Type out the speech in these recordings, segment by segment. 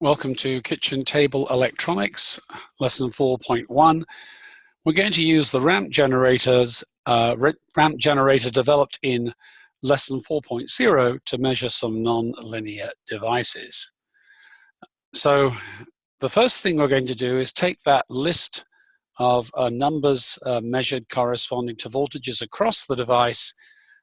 Welcome to Kitchen Table Electronics, lesson 4.1. We're going to use the ramp generator developed in lesson 4.0 to measure some non-linear devices. So the first thing we're going to do is take that list of numbers measured corresponding to voltages across the device,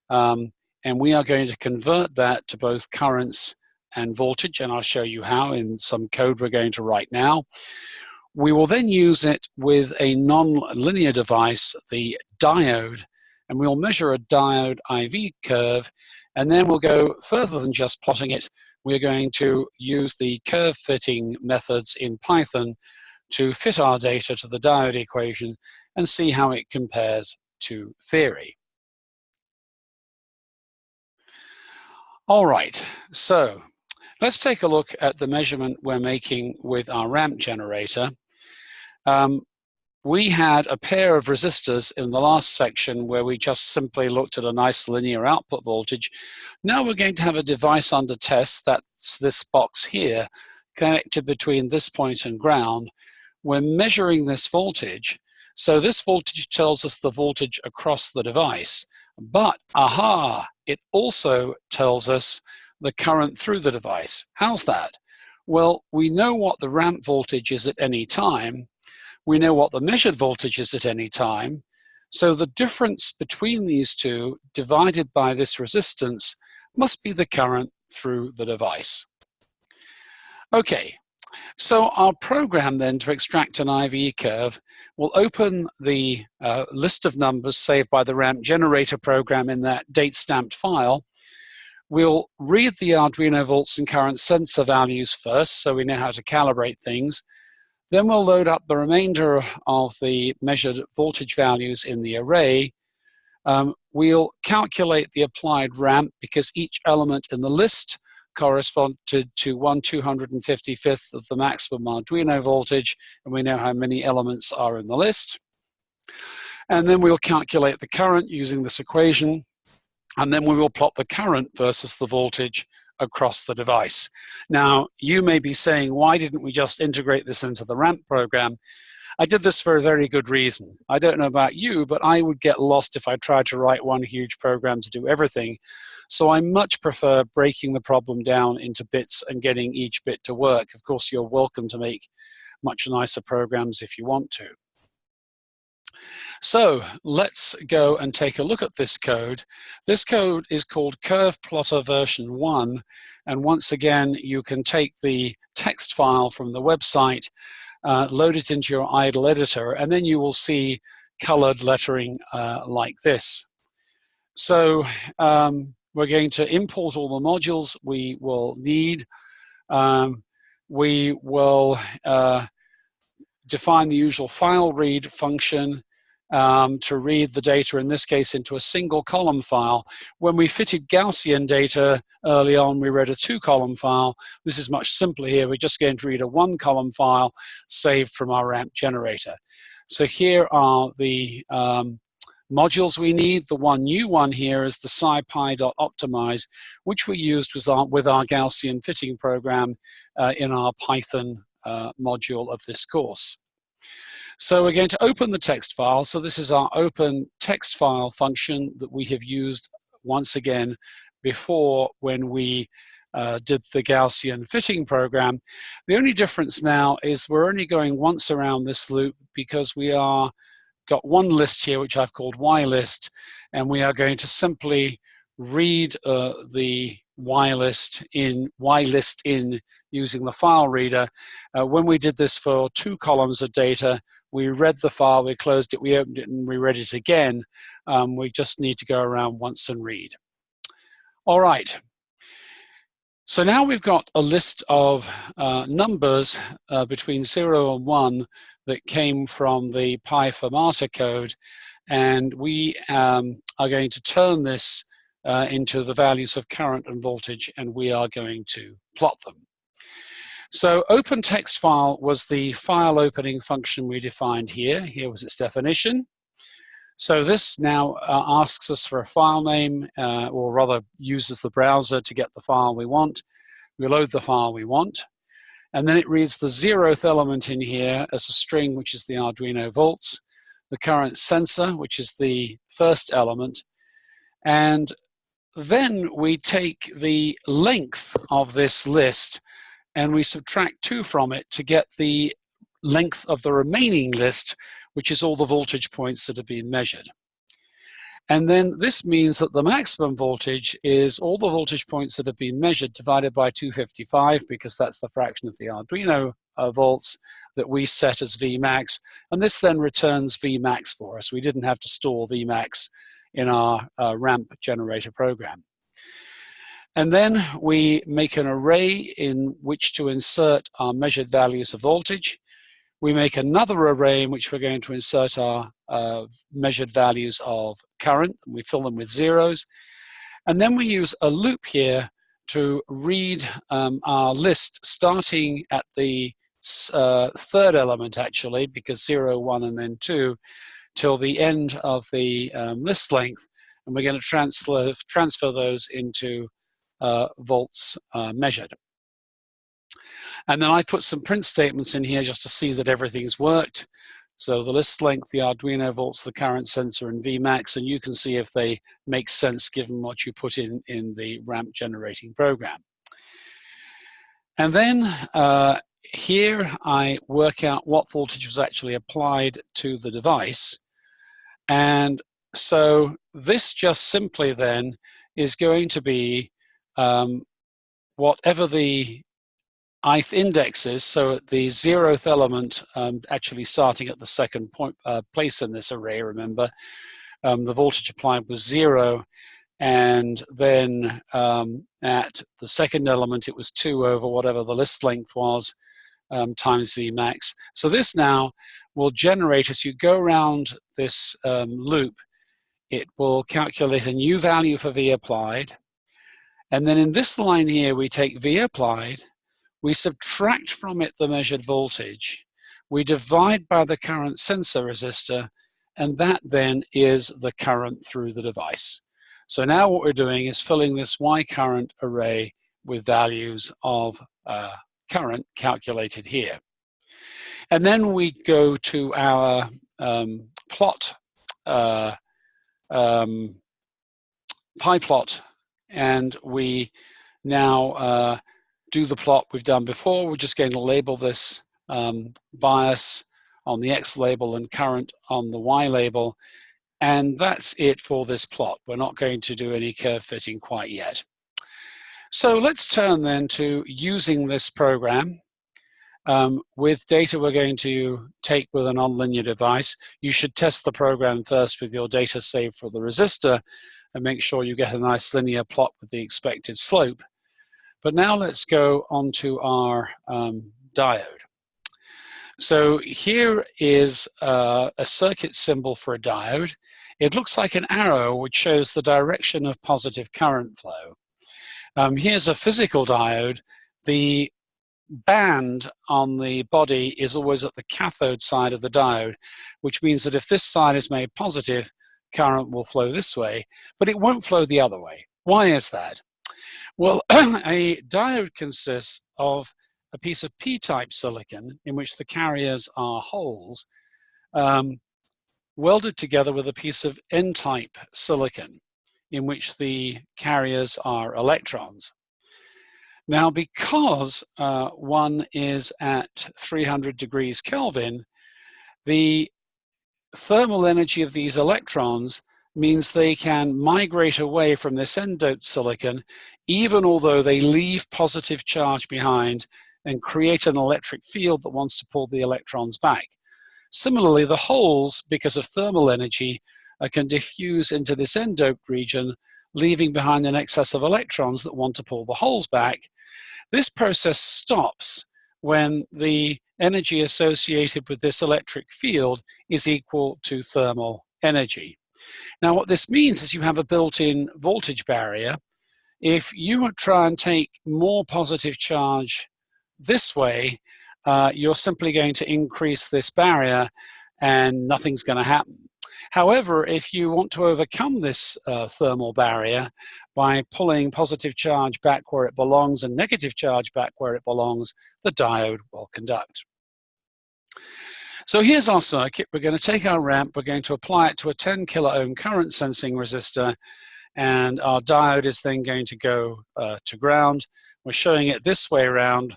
and we are going to convert that to both currents and voltage, and I'll show you how in some code we're going to write now. We will then use it with a non-linear device, the diode, and we'll measure a diode IV curve, and then we'll go further than just plotting it. We're going to use the curve fitting methods in Python to fit our data to the diode equation and see how it compares to theory. All right, so let's take a look at the measurement we're making with our ramp generator. We had a pair of resistors in the last section where we just simply looked at a nice linear output voltage. Now we're going to have a device under test, that's this box here, connected between this point and ground. We're measuring this voltage. So this voltage tells us the voltage across the device, but aha, it also tells us the current through the device. How's that? Well, we know what the ramp voltage is at any time. We know what the measured voltage is at any time. So the difference between these two divided by this resistance must be the current through the device. Okay, so our program then to extract an IV curve will open the list of numbers saved by the ramp generator program in that date stamped file. We'll read the Arduino volts and current sensor values first, so we know how to calibrate things. Then we'll load up the remainder of the measured voltage values in the array. We'll calculate the applied ramp because each element in the list corresponded to 1/255th of the maximum Arduino voltage, and we know how many elements are in the list. And then we'll calculate the current using this equation. And then we will plot the current versus the voltage across the device. Now, you may be saying, why didn't we just integrate this into the ramp program? I did this for a very good reason. I don't know about you, but I would get lost if I tried to write one huge program to do everything. So I much prefer breaking the problem down into bits and getting each bit to work. Of course, you're welcome to make much nicer programs if you want to. So let's go and take a look at this code. This code is called Curve Plotter version 1. And once again, you can take the text file from the website, load it into your idle editor, and then you will see colored lettering like this. So we're going to import all the modules we will need. We will define the usual file read function to read the data, in this case, into a single column file. When we fitted Gaussian data early on, we read a 2-column file. This is much simpler here. We're just going to read a 1-column file saved from our ramp generator. So here are the modules we need. The one new one here is the scipy.optimize, which we used with our Gaussian fitting program in our Python module of this course. So we're going to open the text file. So this is our open text file function that we have used once again before when we did the Gaussian fitting program. The only difference now is we're only going once around this loop because we got one list here, which I've called ylist, and we are going to simply read the ylist in using the file reader. When we did this for 2 columns of data, we read the file, we closed it, we opened it, and we read it again. We just need to go around once and read. All right. So now we've got a list of numbers between 0 and 1 that came from the PyFirmata code, and we are going to turn this into the values of current and voltage, and we are going to plot them. So open text file was the file opening function we defined here. Here was its definition. So this now asks us for a file name, or rather uses the browser to get the file we want. We load the file we want. And then it reads the 0th element in here as a string, which is the Arduino volts, the current sensor, which is the first element, and then we take the length of this list and we subtract 2 from it to get the length of the remaining list, which is all the voltage points that have been measured. And then this means that the maximum voltage is all the voltage points that have been measured divided by 255, because that's the fraction of the Arduino volts that we set as Vmax. And this then returns Vmax for us. We didn't have to store Vmax in our ramp generator program. And then we make an array in which to insert our measured values of voltage. We make another array in which we're going to insert our measured values of current. We fill them with zeros. And then we use a loop here to read our list starting at the third element, actually, because 0, 1, and then 2, till the end of the list length. And we're going to transfer those into volts measured. And then I put some print statements in here just to see that everything's worked. So the list length, the Arduino volts, the current sensor, and Vmax, and you can see if they make sense given what you put in the ramp generating program. And then here I work out what voltage was actually applied to the device. And so this just simply then is going to be whatever the ith index is, so at the 0th element, actually starting at the second place in this array, remember, the voltage applied was 0, and then at the second element it was 2 over whatever the list length was, times Vmax. So this now will generate, as you go around this loop, it will calculate a new value for V applied, and then in this line here we take V applied, we subtract from it the measured voltage, we divide by the current sensor resistor, and that then is the current through the device. So now what we're doing is filling this Y current array with values of current calculated here. And then we go to our plot, PyPlot, and we now do the plot we've done before. We're just going to label this bias on the X label and current on the Y label, and that's it for this plot. We're not going to do any curve fitting quite yet. So let's turn then to using this program with data we're going to take with a nonlinear device. You should test the program first with your data saved for the resistor and make sure you get a nice linear plot with the expected slope. But now let's go on to our diode. So here is a circuit symbol for a diode. It looks like an arrow which shows the direction of positive current flow. Here's a physical diode. The band on the body is always at the cathode side of the diode, which means that if this side is made positive, current will flow this way, but it won't flow the other way. Why is that? Well, a diode consists of a piece of p-type silicon in which the carriers are holes, welded together with a piece of n-type silicon in which the carriers are electrons. Now, because one is at 300 degrees Kelvin, the thermal energy of these electrons means they can migrate away from this n-doped silicon, even although they leave positive charge behind and create an electric field that wants to pull the electrons back. Similarly, the holes, because of thermal energy, can diffuse into this n-doped region, leaving behind an excess of electrons that want to pull the holes back. This process stops when the energy associated with this electric field is equal to thermal energy. Now, what this means is you have a built-in voltage barrier. If you would try and take more positive charge this way, you're simply going to increase this barrier and nothing's going to happen. However, if you want to overcome this thermal barrier by pulling positive charge back where it belongs and negative charge back where it belongs, the diode will conduct. So here's our circuit. We're going to take our ramp, we're going to apply it to a 10 kilo ohm current sensing resistor, and our diode is then going to go to ground. We're showing it this way around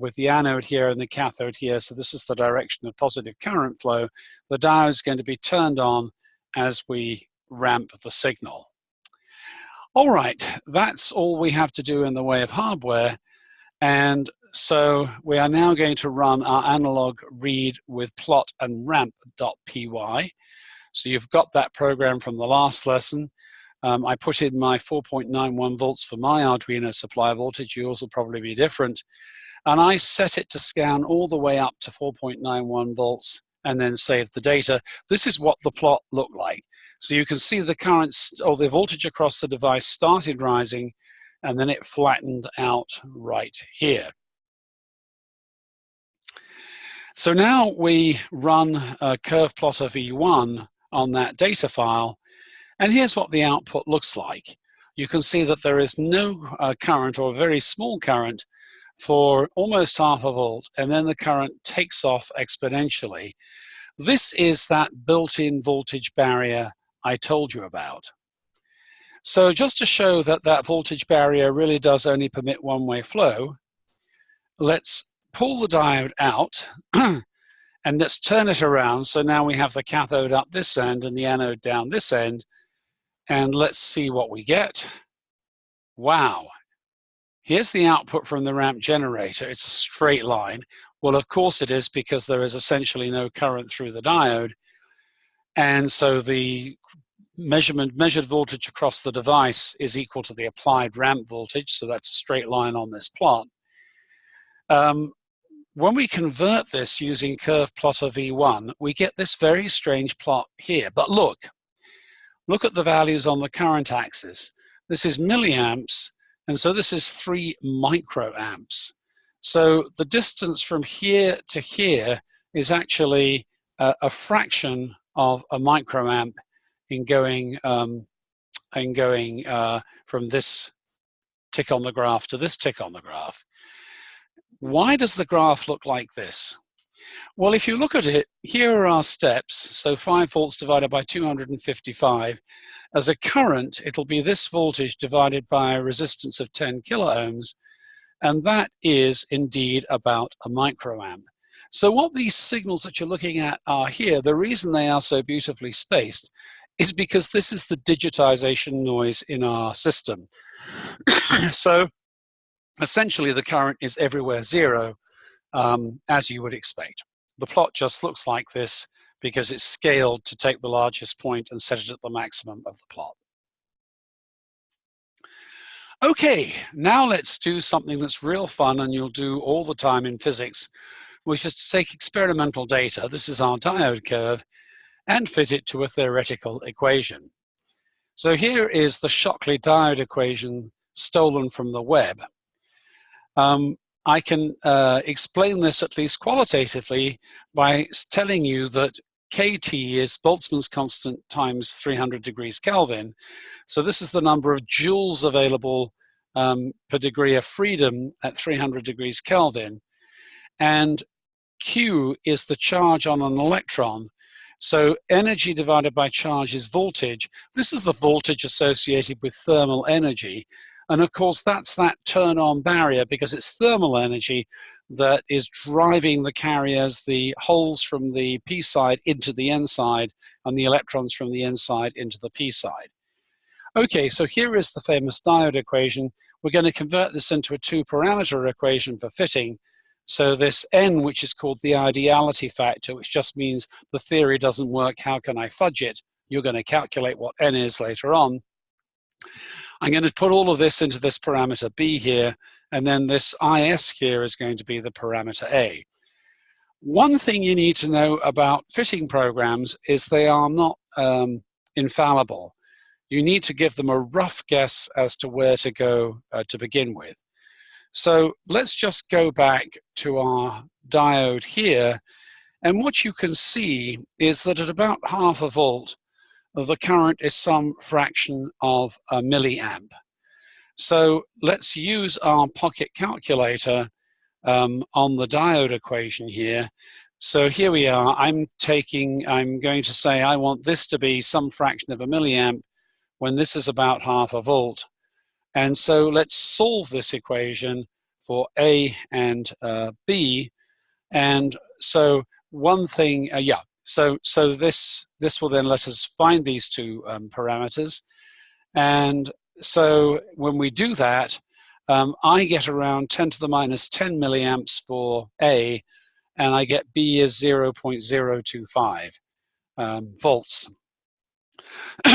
with the anode here and the cathode here, so this is the direction of positive current flow. The diode is going to be turned on as we ramp the signal. All right, that's all we have to do in the way of hardware, and so we are now going to run our analog read with plot and ramp.py. So you've got that program from the last lesson. I put in my 4.91 volts for my Arduino supply voltage. Yours will probably be different. And I set it to scan all the way up to 4.91 volts and then save the data. This is what the plot looked like. So you can see the current, or the voltage across the device started rising, and then it flattened out right here. So now we run a curve plotter V1 on that data file, and here's what the output looks like. You can see that there is no current, or a very small current, for almost half a volt, and then the current takes off exponentially. This is that built-in voltage barrier I told you about. So just to show that that voltage barrier really does only permit one-way flow, let's pull the diode out and let's turn it around. So now we have the cathode up this end and the anode down this end, and let's see what we get. Wow. Here's the output from the ramp generator. It's a straight line. Well, of course it is, because there is essentially no current through the diode. And so the measured voltage across the device is equal to the applied ramp voltage. So that's a straight line on this plot. When we convert this using curve plotter V1, we get this very strange plot here. But look at the values on the current axis. This is milliamps, and so this is 3 microamps. So the distance from here to here is actually a fraction of a microamp in going from this tick on the graph to this tick on the graph. Why does the graph look like this? Well, if you look at it, here are our steps. So 5 volts divided by 255. As a current, it'll be this voltage divided by a resistance of 10 kilo ohms, and that is indeed about a microamp. So what these signals that you're looking at are here, the reason they are so beautifully spaced is because this is the digitization noise in our system. So essentially the current is everywhere zero, as you would expect. The plot just looks like this because it's scaled to take the largest point and set it at the maximum of the plot. Okay, now let's do something that's real fun and you'll do all the time in physics, which is to take experimental data, this is our diode curve, and fit it to a theoretical equation. So here is the Shockley diode equation stolen from the web. I can explain this at least qualitatively by telling you that kT is Boltzmann's constant times 300 degrees Kelvin. So this is the number of joules available per degree of freedom at 300 degrees Kelvin. And Q is the charge on an electron. So energy divided by charge is voltage. This is the voltage associated with thermal energy. And of course, that's that turn-on barrier because it's thermal energy that is driving the carriers, the holes from the P side into the N side, and the electrons from the N side into the P side. Okay, so here is the famous diode equation. We're going to convert this into a 2-parameter equation for fitting. So this N, which is called the ideality factor, which just means the theory doesn't work, how can I fudge it? You're going to calculate what N is later on. I'm going to put all of this into this parameter B here, and then this IS here is going to be the parameter A. One thing you need to know about fitting programs is they are not infallible. You need to give them a rough guess as to where to go to begin with. So let's just go back to our diode here, and what you can see is that at about half a volt, the current is some fraction of a milliamp. So let's use our pocket calculator on the diode equation here. So here we are. I'm going to say I want this to be some fraction of a milliamp when this is about half a volt. And so let's solve this equation for A and B. And so one thing, so this will then let us find these two parameters. And so when we do that, I get around 10 to the minus 10 milliamps for A, and I get B as 0.025 volts.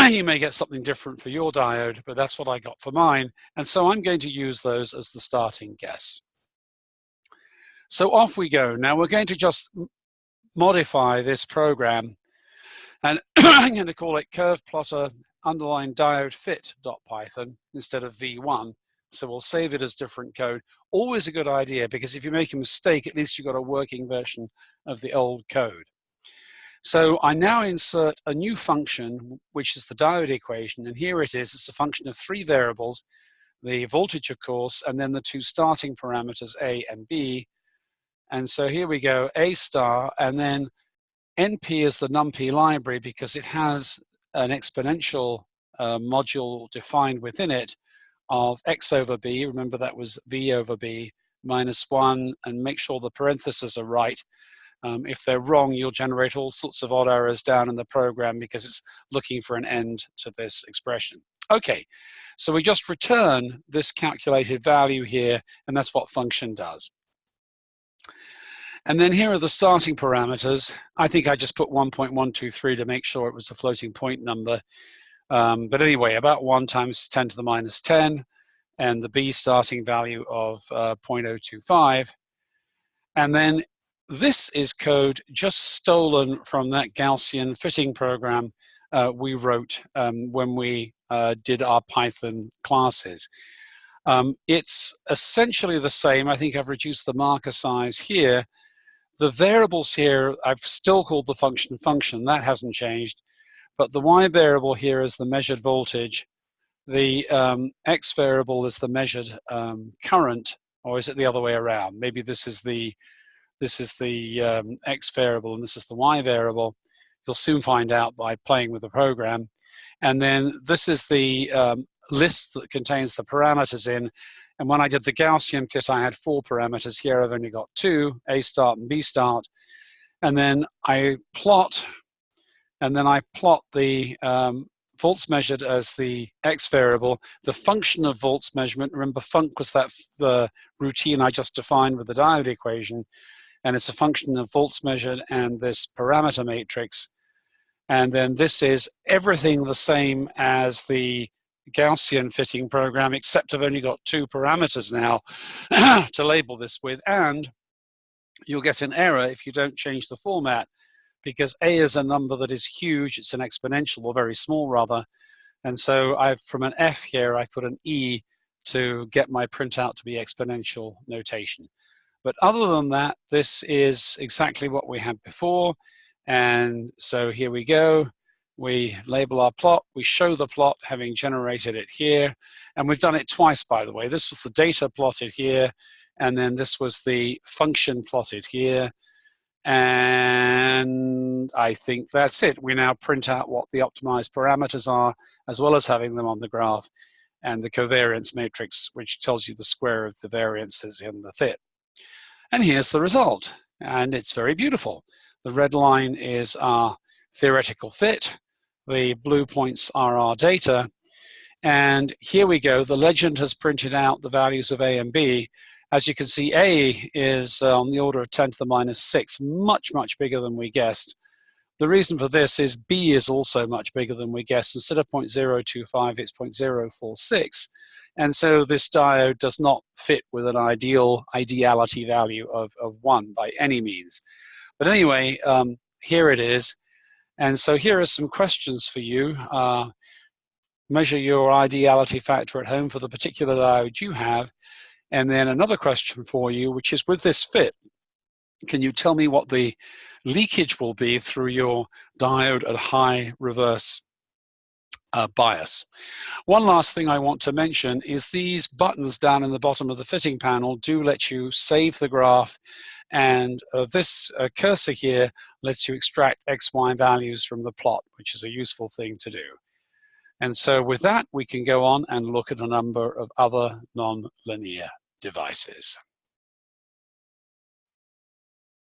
You may get something different for your diode, but that's what I got for mine. And so I'm going to use those as the starting guess. So off we go. Now we're going to just modify this program, and I'm going to call it curve plotter underline diode fit.python instead of v1. So we'll save it as different code. Always a good idea, because if you make a mistake, at least you've got a working version of the old code. So I now insert a new function, which is the diode equation, and here it is. It's a function of three variables, the voltage, of course, and then the two starting parameters, A and B. And so here we go, A star, and then NP is the NumPy library because it has an exponential module defined within it of x over b. Remember that was v over b minus 1, and make sure the parentheses are right. If they're wrong, you'll generate all sorts of odd errors down in the program because it's looking for an end to this expression. Okay, so we just return this calculated value here, and that's what function does. And then here are the starting parameters. I think I just put 1.123 to make sure it was a floating point number. But anyway, about 1 times 10 to the minus 10, and the B starting value of 0.025. And then this is code just stolen from that Gaussian fitting program we wrote when we did our Python classes. It's essentially the same. I think I've reduced the marker size here. The variables here, I've still called the function. That hasn't changed. But the y variable here is the measured voltage. The x variable is the measured current, or is it the other way around? Maybe this is the x variable and this is the y variable. You'll soon find out by playing with the program. And then this is the list that contains the parameters in. And when I did the Gaussian fit, I had 4 parameters. Here I've only got 2, A start and B start. And then I plot the volts measured as the x variable, the function of volts measurement. Remember, func was the routine I just defined with the diode equation, and it's a function of volts measured and this parameter matrix. And then this is everything the same as the Gaussian fitting program, except I've only got 2 parameters now to label this with, and you'll get an error if you don't change the format, because A is a number that is huge. It's an exponential, or very small rather. And so from an F here, I put an E to get my printout to be exponential notation. But other than that, this is exactly what we had before. And so here we go. We label our plot. We show the plot having generated it here. And we've done it twice, by the way. This was the data plotted here, and then this was the function plotted here. And I think that's it. We now print out what the optimized parameters are, as well as having them on the graph, and the covariance matrix, which tells you the square of the variances in the fit. And here's the result, and it's very beautiful. The red line is our theoretical fit. The blue points are our data. And here we go. The legend has printed out the values of A and B. As you can see, A is on the order of 10 to the minus 6, much, much bigger than we guessed. The reason for this is B is also much bigger than we guessed. Instead of 0.025, it's 0.046. And so this diode does not fit with an ideality value of 1 by any means. But anyway, here it is. And so here are some questions for you. Measure your ideality factor at home for the particular diode you have. And then another question for you, which is, with this fit, can you tell me what the leakage will be through your diode at high reverse bias. One last thing I want to mention is these buttons down in the bottom of the fitting panel do let you save the graph, and this cursor here lets you extract XY values from the plot, which is a useful thing to do. And so with that, we can go on and look at a number of other non-linear devices.